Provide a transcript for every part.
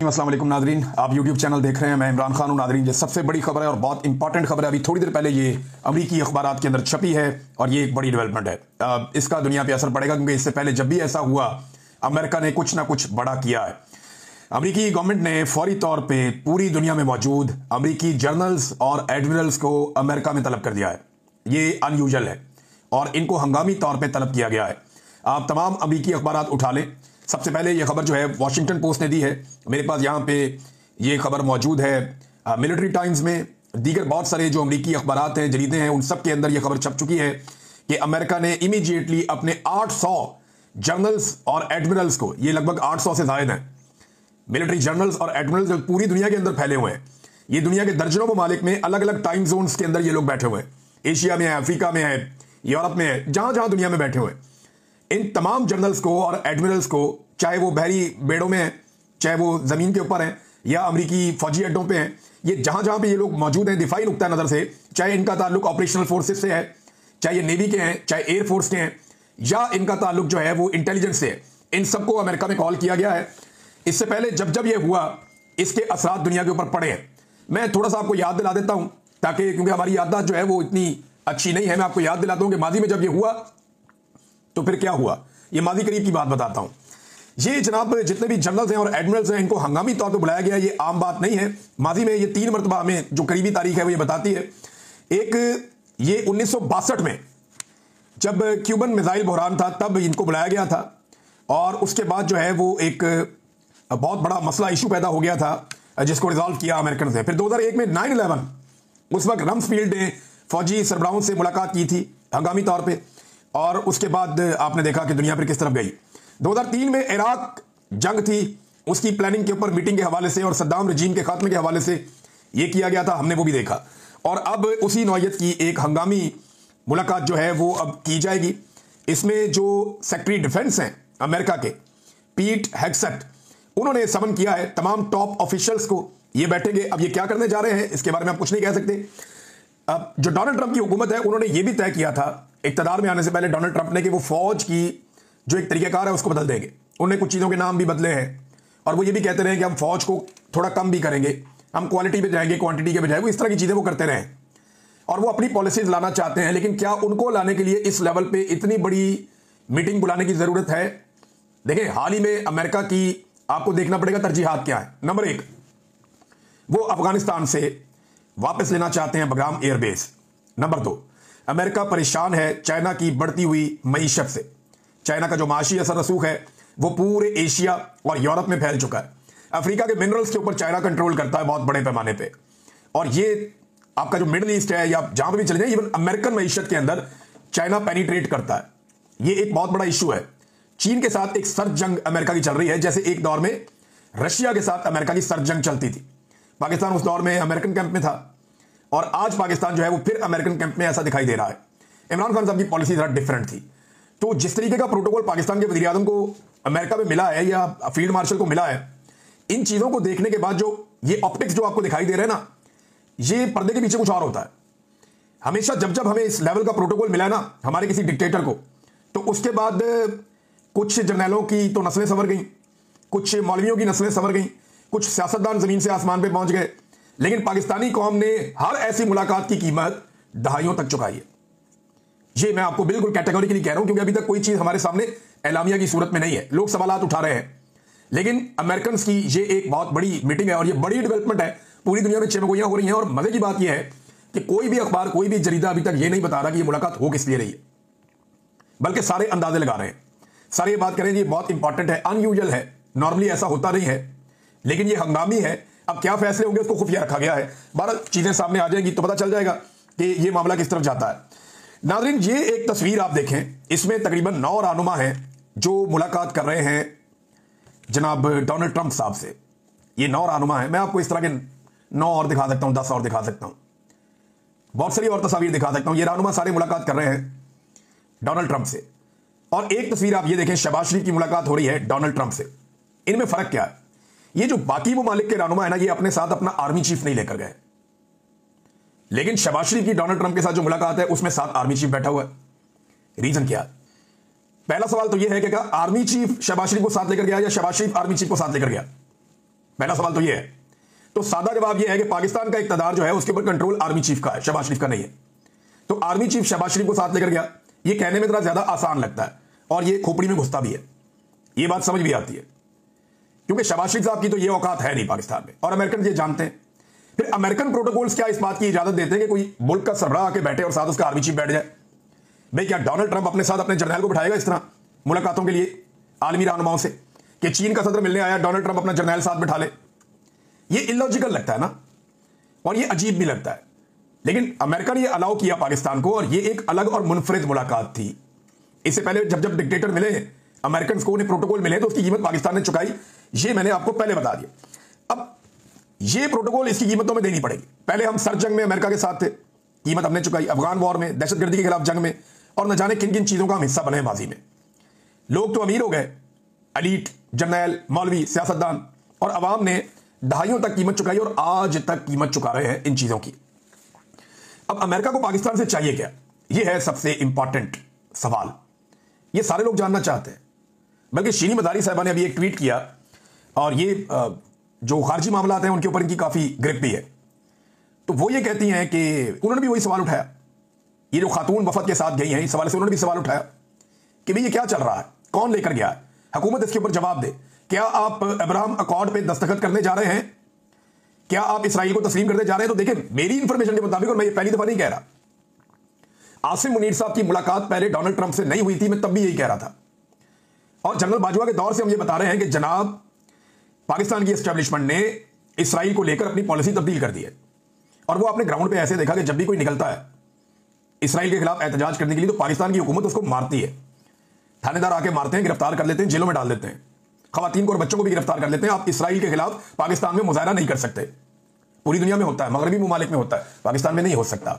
अस्सलाम वालेकुम नादरीन, आप YouTube चैनल देख रहे हैं। मैं इमरान खान हूं। नादरीन, ये सबसे बड़ी खबर है और बहुत इंपॉर्टेंट खबर है। अभी थोड़ी देर पहले ये अमरीकी अखबारात के अंदर छपी है और ये एक बड़ी डेवलपमेंट है। इसका दुनिया पे असर पड़ेगा क्योंकि इससे पहले जब भी ऐसा हुआ अमेरिका ने कुछ ना कुछ बड़ा किया है। अमरीकी गवर्नमेंट ने फौरी तौर पर पूरी दुनिया में मौजूद अमरीकी जर्नल्स और एडमिरल्स को अमेरिका में तलब कर दिया है। ये अनयूजुअल है और इनको हंगामी तौर पर तलब किया गया है। आप तमाम अमरीकी अखबारात उठा लें। सबसे पहले ये खबर जो है वॉशिंगटन पोस्ट ने दी है। मेरे पास यहाँ पे ये खबर मौजूद है मिलिट्री टाइम्स में। दीगर बहुत सारे जो अमरीकी अखबारात हैं, जरीदे हैं, उन सब के अंदर ये खबर छप चुकी है कि अमेरिका ने इमीडिएटली अपने 800 जर्नल्स और एडमिरल्स को, ये लगभग 800 से ज्यादा हैं मिलिट्री जर्नल्स और एडमिरल्स जो पूरी दुनिया के अंदर फैले हुए हैं। ये दुनिया के दर्जनों ममालिक में अलग अलग टाइम जोन्स के अंदर ये लोग बैठे हुए हैं। एशिया में है, अफ्रीका में है, यूरोप में है, जहां जहां दुनिया में बैठे हुए हैं। इन तमाम जर्नल्स को और एडमिरल्स को, चाहे वो बहरी बेड़ों में हैं, चाहे वो जमीन के ऊपर हैं या अमरीकी फौजी अड्डों पे हैं, ये जहां जहां पे ये लोग मौजूद हैं दिफाई नुक्ता नजर से, चाहे इनका ताल्लुक ऑपरेशनल फोर्सेस से है, चाहे ये नेवी के हैं, चाहे एयरफोर्स के हैं, या इनका ताल्लुक जो है वो इंटेलिजेंस से है, इन सबको अमेरिका में कॉल किया गया है। इससे पहले जब जब ये हुआ इसके असरात दुनिया के ऊपर पड़े हैं। मैं थोड़ा सा आपको याद दिला देता हूं ताकि, क्योंकि हमारी याददाश्त जो है वो इतनी अच्छी नहीं है। मैं आपको याद दिलाता हूं कि माजी में जब ये हुआ तो फिर क्या हुआ। ये माजी करीब की बात बताता हूं। ये जनाब जितने भी जनरल्स हैं और एडमिरल्स हैं, इनको हंगामी तौर पे बुलाया गया। ये आम बात नहीं है। माजी में ये 3 मरतबा हमें जो करीबी तारीख है वो ये बताती है। एक, ये 1962 में जब क्यूबन मिसाइल बहरान था तब इनको बुलाया गया था और उसके बाद जो है वो एक बहुत बड़ा मसला इशू पैदा हो गया था जिसको रिजॉल्व किया अमेरिकन से। फिर 2001 में 9/11, उस वक्त रम्सफील्ड ने फौजी सरबराहों से मुलाकात की थी हंगामी तौर पर और उसके बाद आपने देखा कि दुनिया पर किस तरफ गई। 2003 में इराक जंग थी, उसकी प्लानिंग के ऊपर मीटिंग के हवाले से और सद्दाम रजीम के खात्मे के हवाले से यह किया गया था, हमने वो भी देखा। और अब उसी नौयत की एक हंगामी मुलाकात जो है वो अब की जाएगी। इसमें जो सेक्रेटरी डिफेंस हैं अमेरिका के, पीट हेग्सेट, उन्होंने समन किया है तमाम टॉप ऑफिशियल्स को। ये बैठेंगे। अब ये क्या करने जा रहे हैं इसके बारे में आप कुछ नहीं कह सकते। अब जो डोनाल्ड ट्रंप की हुकूमत है, उन्होंने ये भी तय किया था इक़्तिदार में आने से पहले डोनाल्ड ट्रंप ने कि वो फौज की जो एक तरीक़ाकार है उसको बदल देंगे। उन्होंने कुछ चीज़ों के नाम भी बदले हैं और वो ये भी कहते रहे कि हम फौज को थोड़ा कम भी करेंगे, हम क्वालिटी पे जाएंगे, क्वांटिटी के बजाय। वो इस तरह की चीज़ें वो करते रहे और वो अपनी पॉलिसीज लाना चाहते हैं। लेकिन क्या उनको लाने के लिए इस लेवल पे इतनी बड़ी मीटिंग बुलाने की ज़रूरत है? देखिए, हाल ही में अमेरिका की आपको देखना पड़ेगा तरजीहात क्या है। नंबर 1, वो अफगानिस्तान से वापस लेना चाहते हैं बग्राम एयरबेस। नंबर 2, अमेरिका परेशान है चाइना की बढ़ती हुई मईशत से। चाइना का जो माशी असर रसूख है वो पूरे एशिया और यूरोप में फैल चुका है। अफ्रीका के मिनरल्स के ऊपर चाइना कंट्रोल करता है बहुत बड़े पैमाने पे। और ये आपका जो मिडिल ईस्ट है या जहां पर भी चले जाए, इवन अमेरिकन मईशत के अंदर चाइना पेनिट्रेट करता है। ये एक बहुत बड़ा इशू है। चीन के साथ एक सर्द जंग अमेरिका की चल रही है, जैसे एक दौर में रशिया के साथ अमेरिका की सर्द जंग चलती थी। पाकिस्तान उस दौर में अमेरिकन कैंप में था और आज पाकिस्तान जो है वो फिर अमेरिकन कैंप में ऐसा दिखाई दे रहा है। इमरान खान साहब की पॉलिसी जरा डिफरेंट थी। तो जिस तरीके का प्रोटोकॉल पाकिस्तान के वज़ीर आज़म को अमेरिका में मिला है या फील्ड मार्शल को मिला है, इन चीज़ों को देखने के बाद जो ये ऑप्टिक्स जो आपको दिखाई दे रहे हैं ना, ये पर्दे के पीछे कुछ और होता है। हमेशा जब जब हमें इस लेवल का प्रोटोकॉल मिला है ना हमारे किसी डिक्टेटर को, तो उसके बाद कुछ जर्नैलों की तो नस्लें संवर गई, कुछ मौलवियों की नस्लें संवर गई, कुछ सियासतदान जमीन से आसमान पे पहुंच गए। लेकिन पाकिस्तानी कौम ने हर ऐसी मुलाकात की कीमत दहाइयों तक चुकाई है। ये मैं आपको बिल्कुल कैटेगोरिकली कह रहा हूं क्योंकि अभी तक कोई चीज हमारे सामने एलामिया की सूरत में नहीं है। लोग सवालात उठा रहे हैं, लेकिन अमेरिकन की ये एक बहुत बड़ी मीटिंग है और ये बड़ी डेवलपमेंट है। पूरी दुनिया में चमगोइयां हो रही हैं और मजे की बात यह है कि कोई भी अखबार, कोई भी जरीदा अभी तक ये नहीं बता रहा कि ये मुलाकात हो किस लिए रही है, बल्कि सारे अंदाजे लगा रहे हैं। सारे ये बात करें ये बहुत इंपॉर्टेंट है, अनयूजुअल है, नॉर्मली ऐसा होता नहीं है, लेकिन ये हंगामी है। अब क्या फैसले होंगे उसको खुफिया रखा गया है। 12 चीजें सामने आ जाएंगी तो पता चल जाएगा कि ये मामला किस तरफ जाता है। नाज़रीन, ये एक तस्वीर आप देखें, इसमें तकरीबन 9 रहनुमा हैं जो मुलाकात कर रहे हैं जनाब डोनाल्ड ट्रंप साहब से। ये 9 रहनुमा हैं। मैं आपको इस तरह के 9 और दिखा सकता हूं, 10 और दिखा सकता हूं, बहुत सारी और तस्वीर दिखा सकता हूं। ये रहनुमा सारे मुलाकात कर रहे हैं डोनाल्ड ट्रंप से। और एक तस्वीर आप ये देखें, शहबाज शरीफ की मुलाकात हो रही है डोनाल्ड ट्रंप से। इनमें फर्क क्या है? ये जो बाकी ममालिक के रहनुमा है ना, ये अपने साथ अपना आर्मी चीफ नहीं लेकर गए, लेकिन शहबाज शरीफ की डोनाल्ड ट्रंप के साथ जो मुलाकात है उसमें साथ आर्मी चीफ बैठा हुआ है। रीजन क्या है? पहला सवाल तो यह है कि क्या आर्मी चीफ शहबाज शरीफ को साथ लेकर गया या शहबाज शरीफ आर्मी चीफ को साथ लेकर गया? पहला सवाल तो यह है। तो सादा जवाब यह है कि पाकिस्तान का इक़्तिदार जो है उसके ऊपर कंट्रोल आर्मी चीफ का है, शहबाज शरीफ का नहीं है। तो आर्मी चीफ शहबाज शरीफ को साथ लेकर गया। ये कहने में थोड़ा ज्यादा आसान लगता है और ये खोपड़ी में घुसता भी है, ये बात समझ भी आती है, क्योंकि शहबाज शरीफ साहब की तो ये औकात है नहीं पाकिस्तान में, और अमेरिकन ये जानते हैं। फिर अमेरिकन प्रोटोकॉल्स क्या इस बात की इजाजत देते हैं कि कोई मुल्क का सरबराह आके बैठे और साथ उसका आर्मी चीफ बैठ जाए? भाई क्या डोनाल्ड ट्रंप अपने साथ अपने जर्नैल को बिठाएगा इस तरह मुलाकातों के लिए आलमी रहनुमाओं से, कि चीन का सदर मिलने आया, डोनाल्ड ट्रंप अपना जर्नैल साथ बिठा ले? ये इलॉजिकल लगता है ना, और ये अजीब भी लगता है। लेकिन अमेरिका ने ये अलाउ किया पाकिस्तान को, और ये एक अलग और मुनफरिद मुलाकात थी। इससे पहले जब जब डिक्टेटर मिले अमेरिकन को, उन्हें प्रोटोकॉल मिले, तो उसकी कीमत पाकिस्तान ने चुकाई। ये मैंने आपको पहले बता दिया। अब ये प्रोटोकॉल इसकी कीमतों में देनी पड़ेगी। पहले हम सर जंग में अमेरिका के साथ थे, कीमत हमने चुकाई। अफगान वॉर में, दहशतगर्दी के खिलाफ जंग में, और न जाने किन किन चीजों का हम हिस्सा बने माजी में। लोग तो अमीर हो गए, एलीट, जर्नैल, मौलवी, सियासतदान, और अवाम ने दहाइयों तक कीमत चुकाई और आज तक कीमत चुका रहे हैं इन चीजों की। अब अमेरिका को पाकिस्तान से चाहिए क्या? यह है सबसे इंपॉर्टेंट सवाल। यह सारे लोग जानना चाहते हैं। बल्कि शीनी मदारी साहबा ने अभी एक ट्वीट किया, और ये जो खारजी मामला हैं उनके ऊपर इनकी काफी ग्रिप भी है। तो वो ये कहती हैं कि उन्होंने भी वही सवाल उठाया, ये जो खातून वफद के साथ गई हैं, इस सवाल से उन्होंने भी सवाल उठाया कि भाई ये क्या चल रहा है, कौन लेकर गया है, हुकूमत इसके ऊपर जवाब दे। क्या आप अब्राहम अकॉर्ड पे दस्तखत करने जा रहे हैं? क्या आप इसराइल को तस्लीम करने जा रहे हैं? तो देखिए, मेरी इंफॉर्मेशन के मुताबिक, और मैं ये पहली दफा नहीं कह रहा, आसिम मुनीर साहब की मुलाकात पहले डोनाल्ड ट्रंप से नहीं हुई थी, मैं तब भी यही कह रहा था। और जनरल बाजवा के दौर से हम ये बता रहे हैं कि जनाब पाकिस्तान की एस्टेब्लिशमेंट ने इसराइल को लेकर अपनी पॉलिसी तब्दील कर दी है। और वो आपने ग्राउंड पे ऐसे देखा कि जब भी कोई निकलता है इसराइल के खिलाफ एहतजाज करने के लिए, तो पाकिस्तान की हुकूमत उसको मारती है। थानेदार आके मारते हैं, गिरफ्तार कर लेते हैं, जेलों में डाल देते हैं, खवातीन को और बच्चों को भी गिरफ्तार कर लेते हैं। आप इसराइल के खिलाफ पाकिस्तान में मुजाहरा नहीं कर सकते। पूरी दुनिया में होता है, मगरबी मुमालिक में होता है, पाकिस्तान में नहीं हो सकता।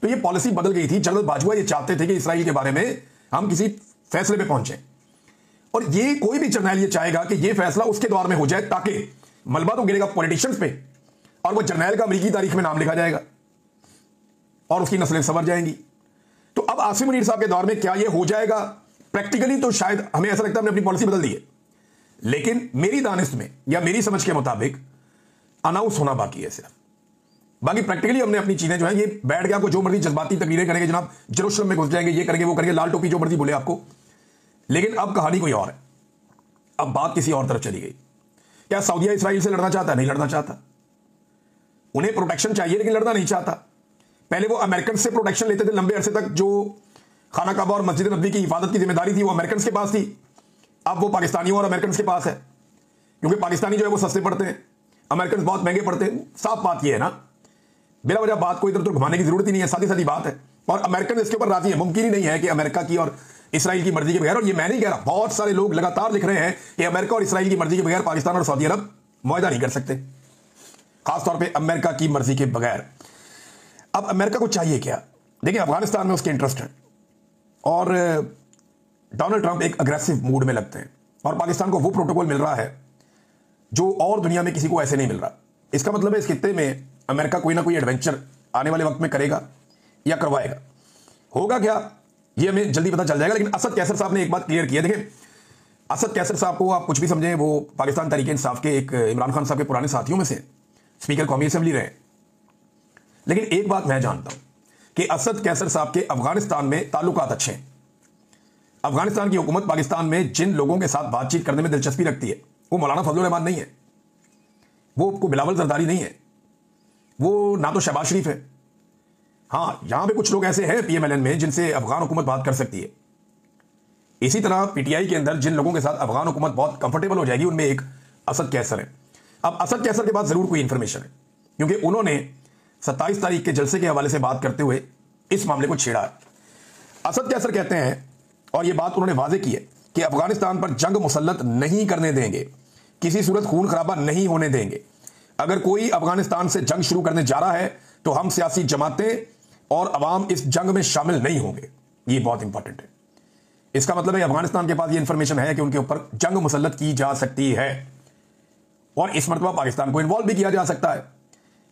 तो ये पॉलिसी बदल गई थी। जनरल बाजवा ये चाहते थे कि इसराइल के बारे में हम किसी फैसले पे पहुंचे, और ये कोई भी जर्नैल ये चाहेगा कि ये फैसला उसके दौर में हो जाए, ताकि मलबा तो गिरेगा पॉलिटिशियंस पे, और वो जर्नैल का अमेरिकी तारीख में नाम लिखा जाएगा और उसकी नस्लें संवर जाएंगी। तो अब आसिम मुनीर साहब के दौर में क्या ये हो जाएगा? प्रैक्टिकली तो शायद हमें ऐसा लगता है हमने अपनी पॉलिसी बदल दी है, लेकिन मेरी दानिश में या मेरी समझ के मुताबिक अनाउंस होना बाकी है सिर्फ। बाकी प्रैक्टिकली हमने अपनी चीजें जो है, ये बैठ गया, आपको जो मर्जी जज्बाती तकरीरें करेंगे, जनाब जेरूशलम में घुस जाएंगे, ये करेंगे, वो करेंगे, लाल टोपी जो मर्जी बोले आपको। लेकिन अब कहानी कोई और है, अब बात किसी और तरफ चली गई। क्या सऊदीया इसराइल से लड़ना चाहता है? नहीं लड़ना चाहता। उन्हें प्रोटेक्शन चाहिए, लेकिन लड़ना नहीं चाहता। पहले वो अमेरिकन से प्रोटेक्शन लेते थे लंबे अरसे तक, जो खाना काबा और मस्जिद नबी की हिफाजत की जिम्मेदारी थी वो अमेरिकन के पास थी। अब वो पाकिस्तानियों और अमेरिकन के पास है, क्योंकि पाकिस्तानी जो है वो सस्ते पड़ते हैं, अमेरिकन बहुत महंगे पड़ते हैं। साफ बात ये है ना, बिला वजह बात को इधर उधर घुमाने की जरूरत ही नहीं है, सादी सादी बात है। और अमेरिकन इसके ऊपर राजी है। मुमकिन ही नहीं है कि अमेरिका की और इसराइल की मर्जी के बगैर, और ये मैं नहीं कह रहा, बहुत सारे लोग लगातार लिख रहे हैं कि अमेरिका और इसराइल की मर्जी के बगैर पाकिस्तान और सऊदी अरब मुआहदा नहीं कर सकते, खासतौर पर अमेरिका की मर्जी के बगैर। अब अमेरिका को चाहिए क्या? देखिए, अफगानिस्तान में उसके इंटरेस्ट है, और डोनाल्ड ट्रंप एक अग्रेसिव मूड में लगते हैं, और पाकिस्तान को वो प्रोटोकॉल मिल रहा है जो और दुनिया में किसी को ऐसे नहीं मिल रहा। इसका मतलब है इस खित्ते में अमेरिका कोई ना कोई एडवेंचर आने वाले वक्त में करेगा या करवाएगा। होगा क्या, ये हमें जल्दी पता चल जाएगा। लेकिन असद कैसर साहब ने एक बात क्लियर की है। देखिए, असद कैसर साहब को आप कुछ भी समझें, वो पाकिस्तान तहरीक इंसाफ के एक इमरान खान साहब के पुराने साथियों में से स्पीकर कौमी असेंबली रहे। लेकिन एक बात मैं जानता हूं कि असद कैसर साहब के अफगानिस्तान में ताल्लुकात अच्छे हैं। अफगानिस्तान की हुकूमत पाकिस्तान में जिन लोगों के साथ बातचीत करने में दिलचस्पी रखती है, वो मौलाना फजलुर रहमान नहीं है, वो बिलावल जरदारी नहीं है, वो ना तो शहबाज शरीफ है। हाँ, यहां पे कुछ लोग ऐसे हैं पीएमएलएन में जिनसे अफगान हुकूमत बात कर सकती है। इसी तरह पीटीआई के अंदर जिन लोगों के साथ अफगान हुकूमत बहुत कंफर्टेबल हो जाएगी, उनमें एक असद कैसर है। अब असद कैसर के पास जरूर कोई इंफॉर्मेशन है, क्योंकि उन्होंने 27 तारीख के जलसे के हवाले से बात करते हुए इस मामले को छेड़ा है। असद कैसर कहते हैं, और यह बात उन्होंने वाजे की है, कि अफगानिस्तान पर जंग मुसल्लत नहीं करने देंगे, किसी सूरत खून खराबा नहीं होने देंगे। अगर कोई अफगानिस्तान से जंग शुरू करने जा रहा है तो हम सियासी जमातें और अवाम इस जंग में शामिल नहीं होंगे। ये बहुत इंपॉर्टेंट है। इसका मतलब है अफगानिस्तान के पास ये इंफॉर्मेशन है कि उनके ऊपर जंग मुसल्लत की जा सकती है, और इस मरतबा पाकिस्तान को इन्वॉल्व भी किया जा सकता है।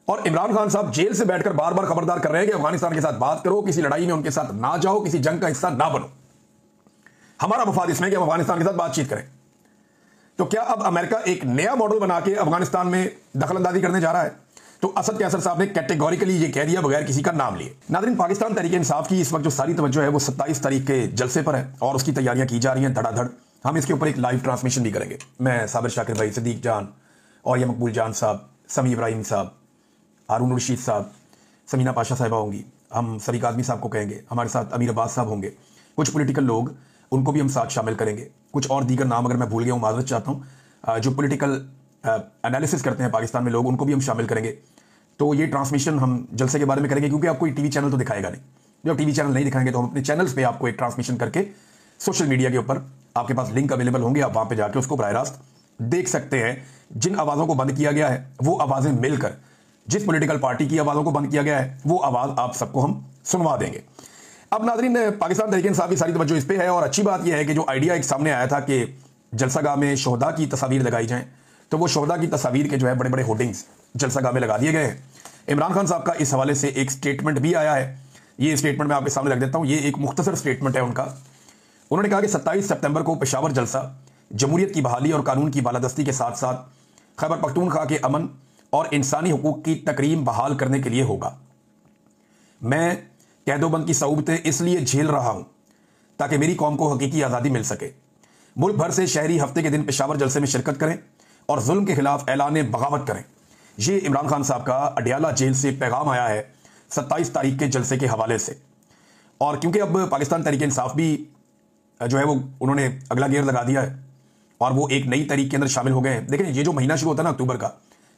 और इमरान खान साहब जेल से बैठकर बार बार खबरदार कर रहे हैं कि अफगानिस्तान के साथ बात करो, किसी लड़ाई में उनके साथ ना जाओ, किसी जंग का हिस्सा ना बनो। हमारा मफाद इसमें कि हम अफगानिस्तान के साथ बातचीत करें। तो क्या अब अमेरिका एक नया मॉडल बना के अफगानिस्तान में दखलंदाजी करने जा रहा है? तो असद कैसर साहब ने कैटेगोरिकली ये कह दिया बगैर किसी का नाम लिए। नाज़रीन, पाकिस्तान तहरीक इंसाफ की इस वक्त जो सारी तवज्जो है वो 27 तारीख के जलसे पर है और उसकी तैयारियां की जा रही हैं धड़ाधड़। हम इसके ऊपर एक लाइव ट्रांसमिशन भी करेंगे। मैं साबिर शाकिर भाई, सदीक जान और ये मकबूल जान साहब, समी इब्राहिम साहब, हारून रशीद साहब, समीना पाशा साहिबा होंगी, हम सरीक आदमी साहब को कहेंगे, हमारे साथ अमीर अब्बास साहब होंगे, कुछ पॉलिटिकल लोग उनको भी हम साथ शामिल करेंगे, कुछ और दीगर नाम अगर मैं भूल गया हूँ माजरत चाहता हूँ, जो पॉलिटिकल एनालिसिस करते हैं पाकिस्तान में लोग, उनको भी हम शामिल करेंगे। तो ये ट्रांसमिशन हम जलसे के बारे में करेंगे, क्योंकि आपको कोई टीवी चैनल तो दिखाएगा नहीं। जब टीवी चैनल नहीं दिखाएंगे तो हम अपने चैनल्स पे आपको एक ट्रांसमिशन करके सोशल मीडिया के ऊपर आपके पास लिंक अवेलेबल होंगे, आप वहां पे जाके उसको बराह रास्त देख सकते हैं। जिन आवाज़ों को बंद किया गया है वो आवाज़ें मिलकर जिस पॉलिटिकल पार्टी की आवाज़ों को बंद किया गया है वो आवाज़ आप सबको हम सुनवा देंगे। अब नाज़रीन, पाकिस्तान तहरीक इंसाफ की सारी तवज्जो इस पे है और अच्छी बात यह है कि जो आइडिया एक सामने आया था कि जलसागाह में शोहदा की तस्वीर लगाई जाएं, तो वो शोहदा की तस्वीर के जो है बड़े बड़े होर्डिंग्स जलसागाह में लगा दिए गए हैं। इमरान खान साहब का इस हवाले से एक स्टेटमेंट भी आया है। ये स्टेटमेंट मैं आपके सामने रख देता हूँ। ये एक मुख्तसर स्टेटमेंट है उनका। उन्होंने कहा कि 27 सितंबर को पेशावर जलसा जमहूरियत की बहाली और कानून की बालादस्ती के साथ साथ खैबर पख्तूनख्वा के अमन और इंसानी हुकूक की तकरीम बहाल करने के लिए होगा। मैं कैदोबंद की सऊबतें इसलिए झेल रहा हूं ताकि मेरी कौम को हकीकी आज़ादी मिल सके। मुल्क भर से शहरी हफ्ते के दिन पेशावर जलसे में शिरकत करें और जुल्म के खिलाफ ऐलान बगावत करें। ये इमरान खान साहब का अडियाला जेल से पैगाम आया है 27 तारीख के जलसे के हवाले से। और क्योंकि अब पाकिस्तान तहरीक इंसाफ भी जो है वो उन्होंने अगला गियर लगा दिया है और वो एक नई तहरीक के अंदर शामिल हो गए हैं। देखें, ये जो महीना शुरू होता है ना अक्टूबर का,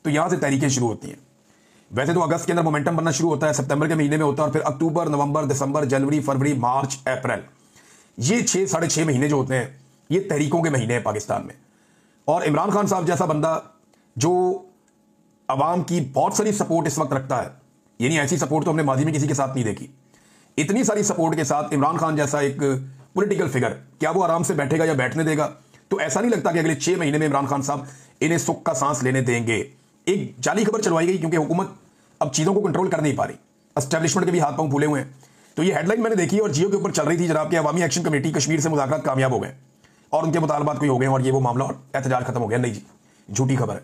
तो यहाँ से तहरीकें शुरू होती हैं। वैसे तो अगस्त के अंदर मोमेंटम बनना शुरू होता है, सितंबर के महीने में होता है, और फिर अक्टूबर, नवंबर, दिसंबर, जनवरी, फरवरी, मार्च, अप्रैल, ये 6-6.5 महीने जो होते हैं ये तहरीकों के महीने हैं पाकिस्तान में। और इमरान खान साहब जैसा बंदा जो अवाम की बहुत सारी सपोर्ट इस वक्त रखता है, यानी ऐसी सपोर्ट तो हमने माजी में किसी के साथ नहीं देखी, इतनी सारी सपोर्ट के साथ इमरान खान जैसा एक पॉलिटिकल फिगर, क्या वो आराम से बैठेगा या बैठने देगा? तो ऐसा नहीं लगता कि अगले 6 महीने में इमरान खान साहब इन्हें सुख का सांस लेने देंगे। एक जाली खबर चलवाई गई क्योंकि हुकूमत अब चीजों को कंट्रोल कर नहीं पा रही, एस्टेब्लिशमेंट के भी हाथ पांव फूले हुए हैं। तो ये हेडलाइन मैंने देखी और जियो के ऊपर चल रही थी, जनाब कि अवामी एक्शन कमेटी कश्मीर से मुज़ाकरात कामयाब हो गए और उनके मुतालबात कोई हो गए और ये वो मामला और एहतजाज खत्म हो गया। नहीं जी, झूठी खबर है।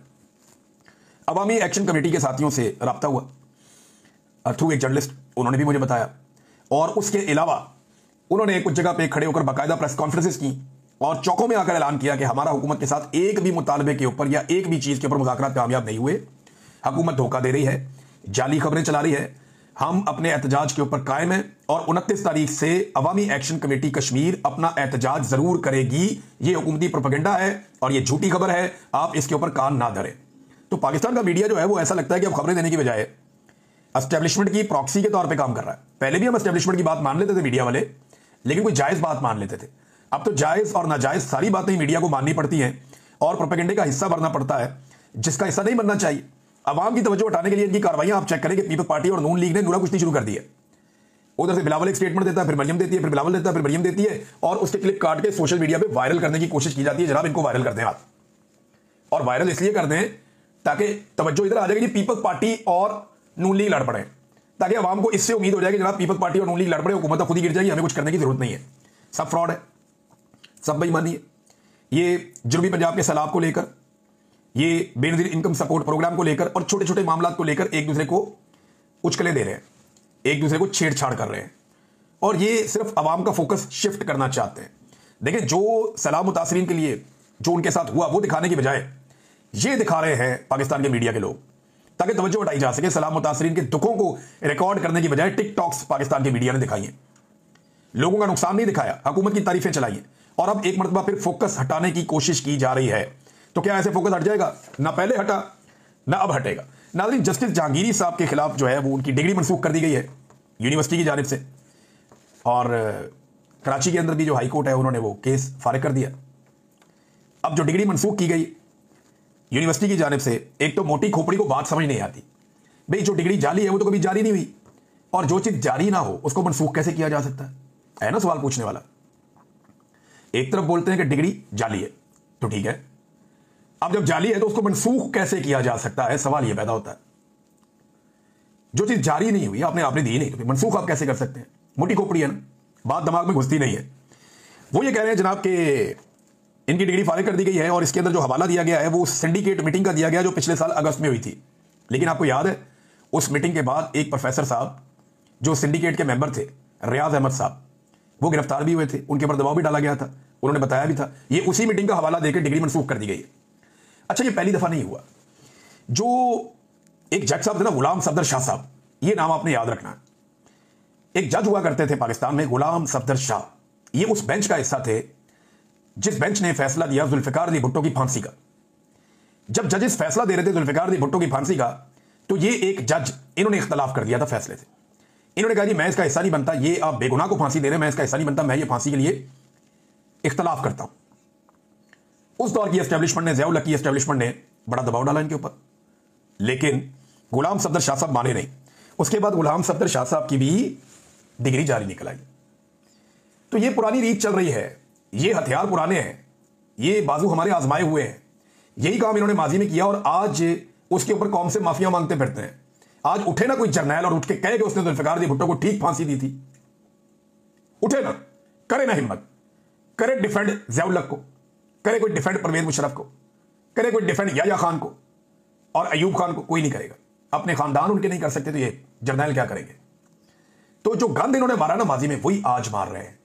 अवामी एक्शन कमेटी के साथियों से रब्ता हुआ थ्रू एक जर्नलिस्ट, उन्होंने भी मुझे बताया, और उसके अलावा उन्होंने कुछ जगह पे खड़े होकर बाकायदा प्रेस कॉन्फ्रेंसेस की और चौकों में आकर ऐलान किया कि हमारा हुकूमत के साथ एक भी मुतालबे के ऊपर या एक भी चीज के ऊपर मुज़ाकरात कामयाब नहीं हुए। हुकूमत धोखा दे रही है, जाली खबरें चला रही है, हम अपने एहतजाज के ऊपर कायम है और 29 तारीख से अवामी एक्शन कमेटी कश्मीर अपना एहतजाज जरूर करेगी। ये हुकूमती प्रोपेगेंडा है और ये झूठी खबर है, आप इसके ऊपर कान ना धरें। तो पाकिस्तान का मीडिया जो है वो ऐसा लगता है कि अब खबरें देने की बजाय एस्टेब्लिशमेंट की प्रॉक्सी के तौर पे काम कर रहा है। पहले भी हम एस्टेब्लिशमेंट की बात मान लेते थे मीडिया वाले, लेकिन कोई जायज बात मान लेते थे। अब तो जायज और नाजायज सारी बातें मीडिया को माननी पड़ती हैं और प्रोपेगेंडे का हिस्सा बनना पड़ता है, जिसका हिस्सा नहीं बनना चाहिए। अवाम की तवज्जो हटाने के लिए इनकी कार्रवाइयां आप चेक करें कि पीपल्स पार्टी और नून लीग ने नूरा कुश्ती शुरू कर दी है। उधर से बिलावल एक स्टेटमेंट देता है, फिर मरियम देती है, फिर बिलावल देता है, फिर मरियम देती है, और उसके क्लिप काट के सोशल मीडिया पे वायरल करने की कोशिश की जाती है। जनाब, इनको वायरल कर दें आप, और वायरल इसलिए कर दें ताकि तवज्जो इधर आ जाएगी, पीपल्स पार्टी और नून लीग लड़ पड़े, ताकि अवाम को इससे उम्मीद हो जाएगी जनाब पीपल्स पार्टी और नून लीग लड़ पड़े, हुकूमत खुद ही गिर जाएगी, हमें कुछ करने की जरूरत नहीं है। सब फ्रॉड है, सब बेईमानी है। ये जुनूबी पंजाब के सैलाब को लेकर, ये बेनजीर इनकम सपोर्ट प्रोग्राम को लेकर और छोटे छोटे मामला को लेकर एक दूसरे को उचकले दे रहे हैं, एक दूसरे को छेड़छाड़ कर रहे हैं, और ये सिर्फ अवाम का फोकस शिफ्ट करना चाहते हैं। देखें, जो सैलाब मुतासरीन के लिए जो उनके साथ हुआ वो दिखाने की बजाय ये दिखा रहे हैं पाकिस्तान के मीडिया के लोग, ताकि तवज्जो हटाई जा सके। सैलाब मुतासरीन के दुखों को रिकॉर्ड करने की बजाय टिकटॉक्स पाकिस्तान के मीडिया ने दिखाई हैं, लोगों का नुकसान नहीं दिखाया, हुकूमत की तारीफें चलाई हैं, और अब एक मरतबा फिर फोकस हटाने की कोशिश की जा रही है। तो क्या ऐसे फोकस हट जाएगा? ना पहले हटा, ना अब हटेगा। नाज़रीन, जस्टिस जहांगीरी साहब के खिलाफ जो है वो उनकी डिग्री मनसूख कर दी गई है यूनिवर्सिटी की जानिब से, और कराची के अंदर भी जो हाई कोर्ट है उन्होंने वो केस फारिग कर दिया। अब जो डिग्री मनसूख की गई यूनिवर्सिटी की जानिब से, एक तो मोटी खोपड़ी को बात समझ नहीं आती, भाई जो डिग्री जाली है वो तो कभी जारी नहीं हुई, और जो चीज जारी ना हो उसको मनसूख कैसे किया जा सकता है ना सवाल पूछने वाला। एक तरफ बोलते हैं कि डिग्री जाली है, तो ठीक है, अब जब जाली है तो उसको मनसूख कैसे किया जा सकता है, सवाल यह पैदा होता है। जो चीज जारी नहीं हुई, आपने दी नहीं, तो फिर मनसूख आप कैसे कर सकते हैं? मोटी खोपड़ी है ना, बात दिमाग में घुसती नहीं है। वो ये कह रहे हैं जनाब के इनकी डिग्री फारिग कर दी गई है और इसके अंदर जो हवाला दिया गया है वो सिंडिकेट मीटिंग का दिया गया जो पिछले साल अगस्त में हुई थी। लेकिन आपको याद है उस मीटिंग के बाद एक प्रोफेसर साहब जो सिंडिकेट के मेंबर थे, रियाज अहमद साहब, वो गिरफ्तार भी हुए थे, उनके ऊपर दबाव भी डाला गया था, उन्होंने बताया भी था। ये उसी मीटिंग का हवाला देकर डिग्री मनसूख कर दी गई है। अच्छा, ये पहली दफा नहीं हुआ। जो एक जज साहब थे ना, गुलाम सफदर शाह साहब, ये नाम आपने याद रखना है। एक जज हुआ करते थे पाकिस्तान में, गुलाम सफदर शाह। ये उस बेंच का हिस्सा थे जिस बेंच ने फैसला दिया जुल्फिकार अली भुट्टो की फांसी का। जब जजेस फैसला दे रहे थे जुल्फिकार अली भुट्टो की फांसी का, तो ये एक जज, इन्होंने इख्तलाफ कर दिया था फैसले से। इन्होंने कहा जी मैं इसका हिस्सा नहीं बनता, ये आप बेगुनाह को फांसी दे रहे हैं, मैं इसका हिस्सा नहीं बनता, मैं ये फांसी के लिए इख्तलाफ करता हूं। उस दौर की एस्टेब्लिशमेंट ने, ज़िया-उल-हक की एस्टेब्लिशमेंट ने बड़ा दबाव डाला इनके ऊपर, लेकिन गुलाम सफदर शाह साहब माने नहीं। उसके बाद गुलाम सफदर शाह साहब की भी डिग्री जारी निकल आई। तो ये पुरानी रीत चल रही है, ये हथियार पुराने हैं, ये बाजू हमारे आजमाए हुए हैं। यही काम इन्होंने माजी में किया और आज उसके ऊपर कौम से माफिया मांगते फिरते हैं। आज उठे ना कोई जर्नैल और उठ के कहे कि उसने जुल्फिकार अली भुट्टो को ठीक फांसी दी थी, उठे ना, करे ना हिम्मत, करे डिफेंड ज़िया-उल-हक को, करे कोई डिफेंड परवेज मुशर्रफ को, करे कोई डिफेंड याह्या खान को और अयूब खान को, कोई नहीं करेगा। अपने खानदान उनके नहीं कर सकते तो ये जर्नैल क्या करेंगे? तो जो गंद इन्होंने मारा ना माजी में, वही आज मार रहे हैं।